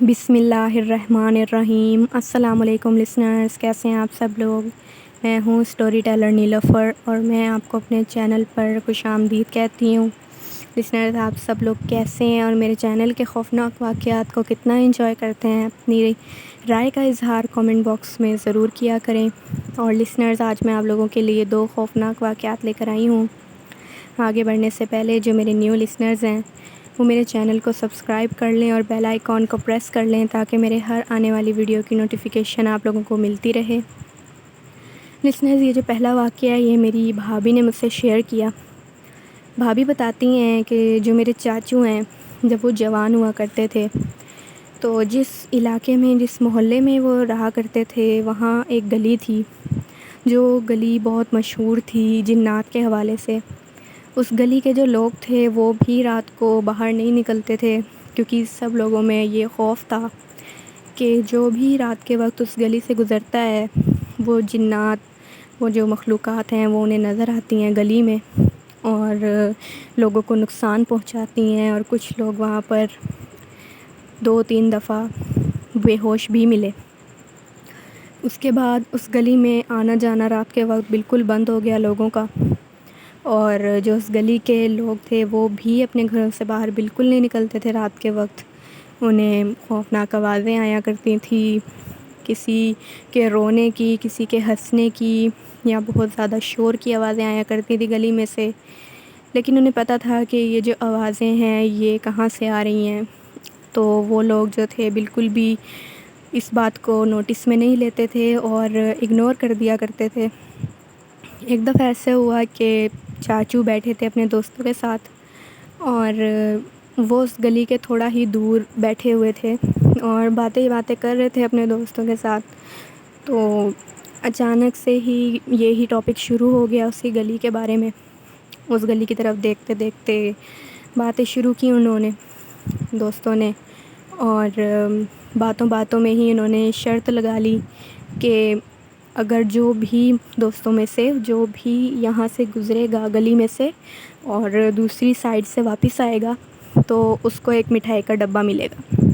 بسم اللہ الرحمن الرحیم۔ السلام علیکم لسنرز، کیسے ہیں آپ سب لوگ؟ میں ہوں سٹوری ٹیلر نیلوفر اور میں آپ کو اپنے چینل پر خوش آمدید کہتی ہوں۔ لسنرز، آپ سب لوگ کیسے ہیں اور میرے چینل کے خوفناک واقعات کو کتنا انجوائے کرتے ہیں؟ اپنی رائے کا اظہار کامنٹ باکس میں ضرور کیا کریں۔ اور لسنرز، آج میں آپ لوگوں کے لیے 2 خوفناک واقعات لے کر آئی ہوں۔ آگے بڑھنے سے پہلے جو میرے نیو لسنرز ہیں وہ میرے چینل کو سبسکرائب کر لیں اور بیل آئیکن کو پریس کر لیں تاکہ میرے ہر آنے والی ویڈیو کی نوٹیفیکیشن آپ لوگوں کو ملتی رہے۔ لسنرز، یہ جو پہلا واقعہ ہے یہ میری بھابھی نے مجھ سے شیئر کیا۔ بھابھی بتاتی ہیں کہ جو میرے چاچو ہیں جب وہ جوان ہوا کرتے تھے تو جس علاقے میں جس محلے میں وہ رہا کرتے تھے وہاں ایک گلی تھی جو گلی بہت مشہور تھی جنات کے حوالے سے۔ اس گلی کے جو لوگ تھے وہ بھی رات کو باہر نہیں نکلتے تھے کیونکہ سب لوگوں میں یہ خوف تھا کہ جو بھی رات کے وقت اس گلی سے گزرتا ہے وہ جنات، وہ جو مخلوقات ہیں وہ انہیں نظر آتی ہیں گلی میں اور لوگوں کو نقصان پہنچاتی ہیں، اور کچھ لوگ وہاں پر 2-3 دفعہ بے ہوش بھی ملے۔ اس کے بعد اس گلی میں آنا جانا رات کے وقت بالکل بند ہو گیا لوگوں کا، اور جو اس گلی کے لوگ تھے وہ بھی اپنے گھروں سے باہر بالکل نہیں نکلتے تھے رات کے وقت۔ انہیں خوفناک آوازیں آیا کرتی تھیں، کسی کے رونے کی، کسی کے ہنسنے کی، یا بہت زیادہ شور کی آوازیں آیا کرتی تھیں گلی میں سے۔ لیکن انہیں پتہ تھا کہ یہ جو آوازیں ہیں یہ کہاں سے آ رہی ہیں، تو وہ لوگ جو تھے بالکل بھی اس بات کو نوٹس میں نہیں لیتے تھے اور اگنور کر دیا کرتے تھے۔ ایک دفعہ ایسے ہوا کہ چاچو بیٹھے تھے اپنے دوستوں کے ساتھ اور وہ اس گلی کے تھوڑا ہی دور بیٹھے ہوئے تھے اور باتیں کر رہے تھے اپنے دوستوں کے ساتھ، تو اچانک سے ہی یہی ٹاپک شروع ہو گیا اسی گلی کے بارے میں۔ اس گلی کی طرف دیکھتے دیکھتے باتیں شروع کی انہوں نے، دوستوں نے، اور باتوں میں ہی انہوں نے شرط لگا لی کہ اگر جو بھی دوستوں میں سے جو بھی یہاں سے گزرے گا گلی میں سے اور دوسری سائڈ سے واپس آئے گا تو اس کو ایک مٹھائی کا ڈبہ ملے گا۔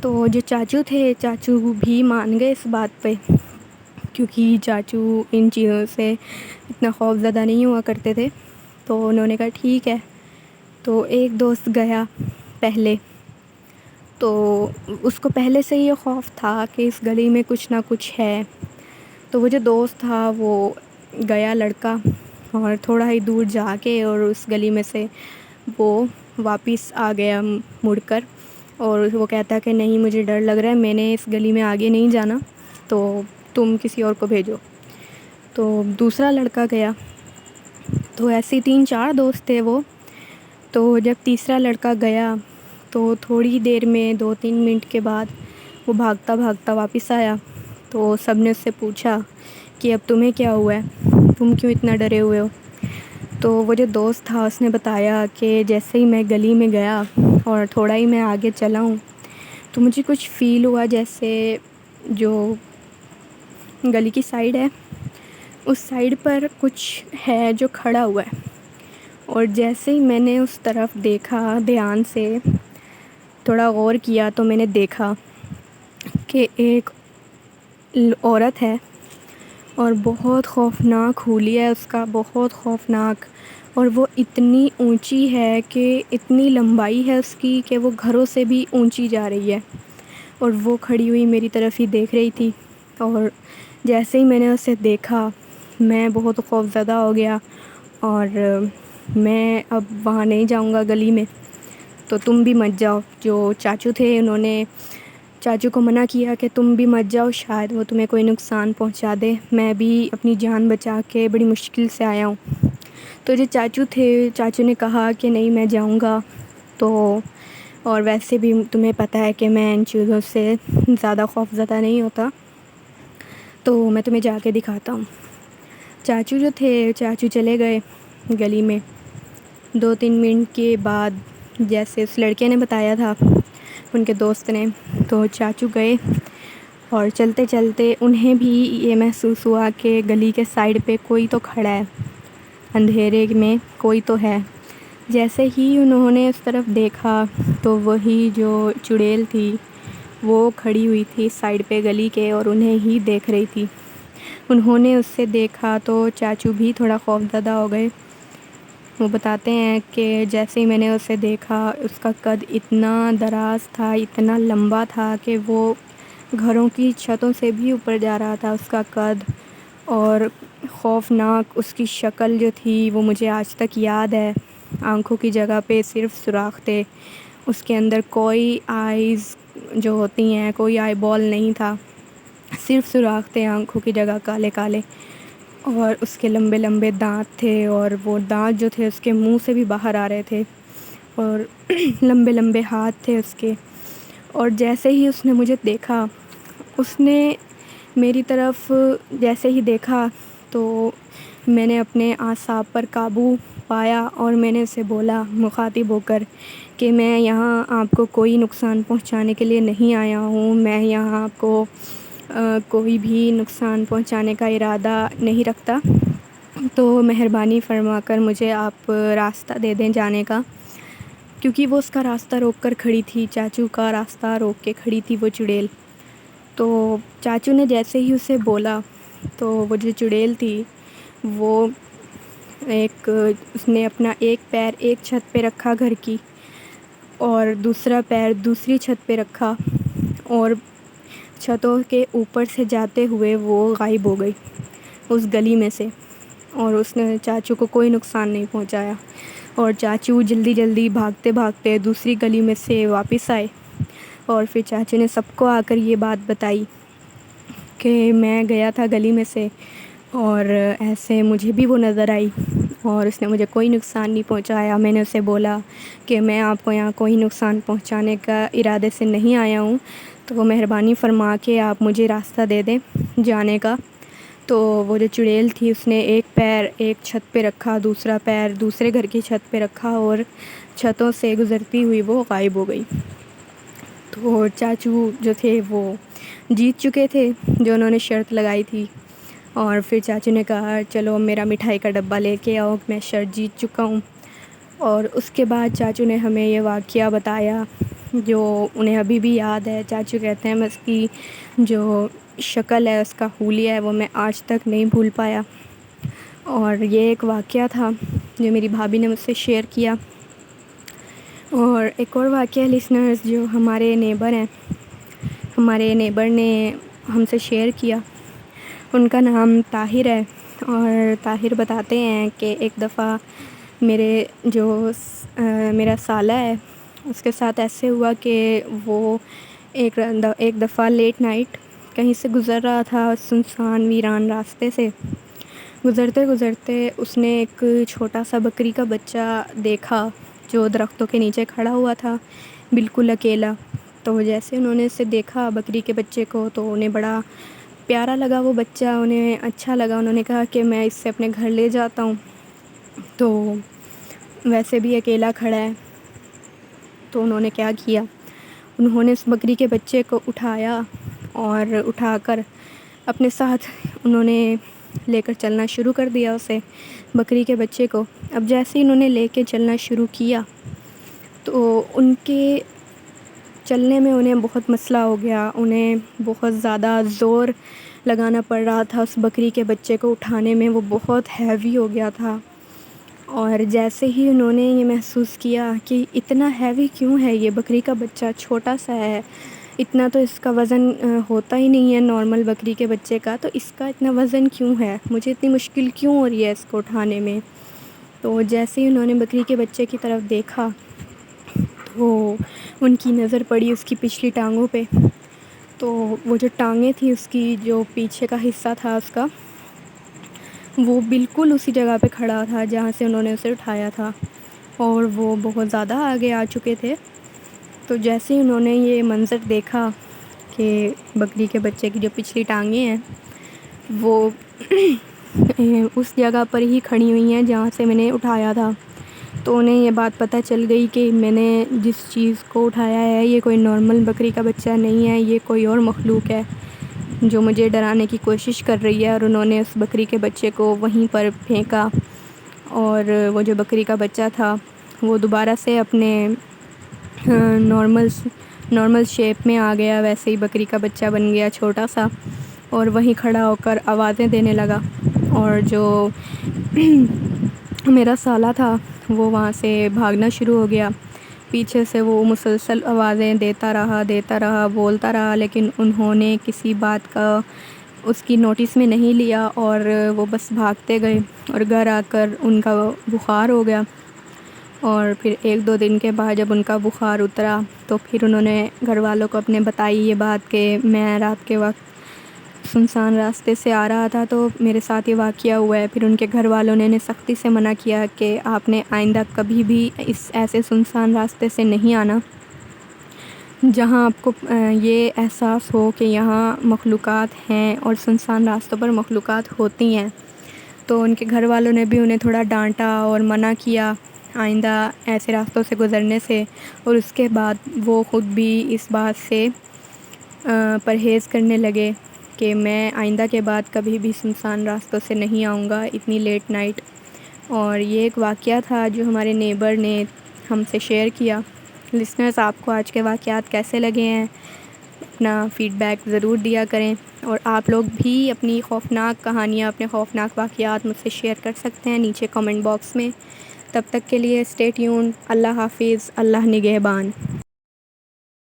تو جو چاچو تھے، چاچو بھی مان گئے اس بات پہ کیونکہ چاچو ان چیزوں سے اتنا خوف زدہ نہیں ہوا کرتے تھے۔ تو انہوں نے کہا ٹھیک ہے۔ تو ایک دوست گیا پہلے، تو اس کو پہلے سے یہ خوف تھا کہ اس گلی میں کچھ نہ کچھ ہے، تو وہ جو دوست تھا وہ گیا لڑکا اور تھوڑا ہی دور جا کے اور اس گلی میں سے وہ واپس آ گیا مڑ کر، اور وہ کہتا کہ نہیں مجھے ڈر لگ رہا ہے، میں نے اس گلی میں آگے نہیں جانا، تو تم کسی اور کو بھیجو۔ تو دوسرا لڑکا گیا، تو ایسے 3-4 دوست تھے وہ، تو جب تیسرا لڑکا گیا تو تھوڑی دیر میں 2-3 منٹ کے بعد وہ بھاگتا بھاگتا واپس آیا۔ تو سب نے اس سے پوچھا کہ اب تمہیں کیا ہوا ہے، تم کیوں اتنا ڈرے ہوئے ہو؟ تو وہ جو دوست تھا اس نے بتایا کہ جیسے ہی میں گلی میں گیا اور تھوڑا ہی میں آگے چلا ہوں تو مجھے کچھ فیل ہوا جیسے جو گلی کی سائڈ ہے اس سائڈ پر کچھ ہے جو کھڑا ہوا ہے، اور جیسے ہی میں نے اس طرف دیکھا دھیان سے تھوڑا غور کیا تو میں نے دیکھا کہ ایک عورت ہے اور بہت خوفناک حلیہ ہے اس کا، بہت خوفناک، اور وہ اتنی اونچی ہے کہ اتنی لمبائی ہے اس کی کہ وہ گھروں سے بھی اونچی جا رہی ہے، اور وہ کھڑی ہوئی میری طرف ہی دیکھ رہی تھی۔ اور جیسے ہی میں نے اسے دیکھا میں بہت خوف زدہ ہو گیا اور میں اب وہاں نہیں جاؤں گا گلی میں، تو تم بھی مت جاؤ۔ جو چاچو تھے انہوں نے چاچو کو منع کیا کہ تم بھی مت جاؤ، شاید وہ تمہیں کوئی نقصان پہنچا دے، میں بھی اپنی جان بچا کے بڑی مشکل سے آیا ہوں۔ تو جو چاچو تھے، چاچو نے کہا کہ نہیں میں جاؤں گا، تو اور ویسے بھی تمہیں پتہ ہے کہ میں ان چیزوں سے زیادہ خوف زدہ نہیں ہوتا، تو میں تمہیں جا کے دکھاتا ہوں۔ چاچو جو تھے، چاچو چلے گئے گلی میں۔ 2-3 منٹ کے بعد جیسے اس لڑکے نے بتایا تھا ان کے دوست نے، تو چاچو گئے اور چلتے چلتے انہیں بھی یہ محسوس ہوا کہ گلی کے سائڈ پہ کوئی تو کھڑا ہے، اندھیرے میں کوئی تو ہے۔ جیسے ہی انہوں نے اس طرف دیکھا تو وہی جو چڑیل تھی وہ کھڑی ہوئی تھی سائڈ پہ گلی کے اور انہیں ہی دیکھ رہی تھی۔ انہوں نے اس سے دیکھا تو چاچو بھی تھوڑا خوفزدہ ہو گئے۔ وہ بتاتے ہیں کہ جیسے ہی میں نے اسے دیکھا، اس کا قد اتنا دراز تھا، اتنا لمبا تھا کہ وہ گھروں کی چھتوں سے بھی اوپر جا رہا تھا اس کا قد، اور خوفناک اس کی شکل جو تھی وہ مجھے آج تک یاد ہے۔ آنکھوں کی جگہ پہ صرف سوراخ تھے، اس کے اندر کوئی آئیز جو ہوتی ہیں، کوئی آئی بال نہیں تھا، صرف سوراخ تھے آنکھوں کی جگہ، کالے کالے، اور اس کے لمبے لمبے دانت تھے، اور وہ دانت جو تھے اس کے منہ سے بھی باہر آ رہے تھے، اور لمبے لمبے ہاتھ تھے اس کے۔ اور جیسے ہی اس نے مجھے دیکھا، اس نے میری طرف جیسے ہی دیکھا تو میں نے اپنے اعصاب پر قابو پایا اور میں نے اسے بولا مخاطب ہو کر کہ میں یہاں آپ کو کوئی نقصان پہنچانے کے لیے نہیں آیا ہوں، میں یہاں آپ کو کوئی بھی نقصان پہنچانے کا ارادہ نہیں رکھتا، تو مہربانی فرما کر مجھے آپ راستہ دے دیں جانے کا، کیونکہ وہ اس کا راستہ روک کر کھڑی تھی، چاچو کا راستہ روک کے کھڑی تھی وہ چڑیل۔ تو چاچو نے جیسے ہی اسے بولا تو وہ جو چڑیل تھی وہ اس نے اپنا ایک پیر ایک چھت پہ رکھا گھر کی، اور دوسرا پیر دوسری چھت پہ رکھا، اور چھتوں کے اوپر سے جاتے ہوئے وہ غائب ہو گئی اس گلی میں سے، اور اس نے چاچو کو کوئی نقصان نہیں پہنچایا۔ اور چاچو جلدی جلدی بھاگتے بھاگتے دوسری گلی میں سے واپس آئے، اور پھر چاچو نے سب کو آ کر یہ بات بتائی کہ میں گیا تھا گلی میں سے اور ایسے مجھے بھی وہ نظر آئی، اور اس نے مجھے کوئی نقصان نہیں پہنچایا۔ میں نے اسے بولا کہ میں آپ کو یہاں کوئی نقصان پہنچانے کا ارادے سے نہیں آیا ہوں، تو مہربانی فرما کے آپ مجھے راستہ دے دیں جانے کا۔ تو وہ جو چڑیل تھی اس نے ایک پیر ایک چھت پہ رکھا، دوسرا پیر دوسرے گھر کی چھت پہ رکھا، اور چھتوں سے گزرتی ہوئی وہ غائب ہو گئی۔ تو چاچو جو تھے وہ جیت چکے تھے جو انہوں نے شرط لگائی تھی، اور پھر چاچو نے کہا چلو میرا مٹھائی کا ڈبہ لے کے آؤ، میں شرط جیت چکا ہوں۔ اور اس کے بعد چاچو نے ہمیں یہ واقعہ بتایا جو انہیں ابھی بھی یاد ہے۔ چاچو کہتے ہیں میں اس کی جو شکل ہے، اس کا حلیہ ہے، وہ میں آج تک نہیں بھول پایا۔ اور یہ ایک واقعہ تھا جو میری بھابھی نے مجھ سے شیئر کیا۔ اور ایک اور واقعہ لسنرز جو ہمارے نیبر ہیں، ہمارے نیبر نے ہم سے شیئر کیا، ان کا نام طاہر ہے، اور طاہر بتاتے ہیں کہ ایک دفعہ میرا سالہ ہے، اس کے ساتھ ایسے ہوا کہ وہ ایک دفعہ لیٹ نائٹ کہیں سے گزر رہا تھا، سنسان ویران راستے سے گزرتے گزرتے اس نے ایک چھوٹا سا بکری کا بچہ دیکھا جو درختوں کے نیچے کھڑا ہوا تھا بالکل اکیلا۔ تو جیسے انہوں نے اسے دیکھا بکری کے بچے کو تو انہیں بڑا پیارا لگا وہ بچہ، انہیں اچھا لگا، انہوں نے کہا کہ میں اس سے اپنے گھر لے جاتا ہوں، تو ویسے بھی اکیلا کھڑا ہے۔ تو انہوں نے کیا کیا، انہوں نے اس بکری کے بچے کو اٹھایا اور اٹھا کر اپنے ساتھ انہوں نے لے کر چلنا شروع کر دیا اسے، بکری کے بچے کو۔ اب جیسے ہی انہوں نے لے کے چلنا شروع کیا تو ان کے چلنے میں انہیں بہت مسئلہ ہو گیا، انہیں بہت زیادہ زور لگانا پڑ رہا تھا اس بکری کے بچے کو اٹھانے میں، وہ بہت ہیوی ہو گیا تھا۔ اور جیسے ہی انہوں نے یہ محسوس کیا کہ اتنا ہیوی کیوں ہے یہ بکری کا بچہ، چھوٹا سا ہے، اتنا تو اس کا وزن ہوتا ہی نہیں ہے نارمل بکری کے بچے کا، تو اس کا اتنا وزن کیوں ہے، مجھے اتنی مشکل کیوں ہو رہی ہے اس کو اٹھانے میں۔ تو جیسے ہی انہوں نے بکری کے بچے کی طرف دیکھا تو ان کی نظر پڑی اس کی پچھلی ٹانگوں پہ، تو وہ جو ٹانگیں تھیں اس کی، جو پیچھے کا حصہ تھا اس کا، وہ بالکل اسی جگہ پہ کھڑا تھا جہاں سے انہوں نے اسے اٹھایا تھا، اور وہ بہت زیادہ آگے آ چکے تھے۔ تو جیسے ہی انہوں نے یہ منظر دیکھا کہ بکری کے بچے کی جو پچھلی ٹانگیں ہیں وہ اس جگہ پر ہی کھڑی ہوئی ہیں جہاں سے میں نے اٹھایا تھا، تو انہیں یہ بات پتہ چل گئی کہ میں نے جس چیز کو اٹھایا ہے یہ کوئی نارمل بکری کا بچہ نہیں ہے، یہ کوئی اور مخلوق ہے جو مجھے ڈرانے کی کوشش کر رہی ہے۔ اور انہوں نے اس بکری کے بچے کو وہیں پر پھینکا، اور وہ جو بکری کا بچہ تھا وہ دوبارہ سے اپنے نارمل نارمل شیپ میں آ گیا، ویسے ہی بکری کا بچہ بن گیا چھوٹا سا، اور وہیں کھڑا ہو کر آوازیں دینے لگا۔ اور جو میرا سالہ تھا وہ وہاں سے بھاگنا شروع ہو گیا۔ پیچھے سے وہ مسلسل آوازیں دیتا رہا، بولتا رہا، لیکن انہوں نے کسی بات کا اس کی نوٹس میں نہیں لیا اور وہ بس بھاگتے گئے، اور گھر آ کر ان کا بخار ہو گیا۔ اور پھر 1-2 دن کے بعد جب ان کا بخار اترا تو پھر انہوں نے گھر والوں کو اپنے بتائی یہ بات کہ میں رات کے وقت سنسان راستے سے آ رہا تھا تو میرے ساتھ یہ واقعہ ہوا ہے۔ پھر ان کے گھر والوں نے انہیں سختی سے منع کیا کہ آپ نے آئندہ کبھی بھی اس ایسے سنسان راستے سے نہیں آنا جہاں آپ کو یہ احساس ہو کہ یہاں مخلوقات ہیں اور سنسان راستوں پر مخلوقات ہوتی ہیں۔ تو ان کے گھر والوں نے بھی انہیں تھوڑا ڈانٹا اور منع کیا آئندہ ایسے راستوں سے گزرنے سے، اور اس کے بعد وہ خود بھی اس بات سے پرہیز کرنے لگے کہ میں آئندہ کے بعد کبھی بھی سنسان راستوں سے نہیں آؤں گا اتنی لیٹ نائٹ۔ اور یہ ایک واقعہ تھا جو ہمارے نیبر نے ہم سے شیئر کیا۔ لسنرز، آپ کو آج کے واقعات کیسے لگے ہیں؟ اپنا فیڈ بیک ضرور دیا کریں، اور آپ لوگ بھی اپنی خوفناک کہانیاں، اپنے خوفناک واقعات مجھ سے شیئر کر سکتے ہیں نیچے کمنٹ باکس میں۔ تب تک کے لیے اسٹے ٹیونڈ۔ اللہ حافظ، اللہ نگہبان۔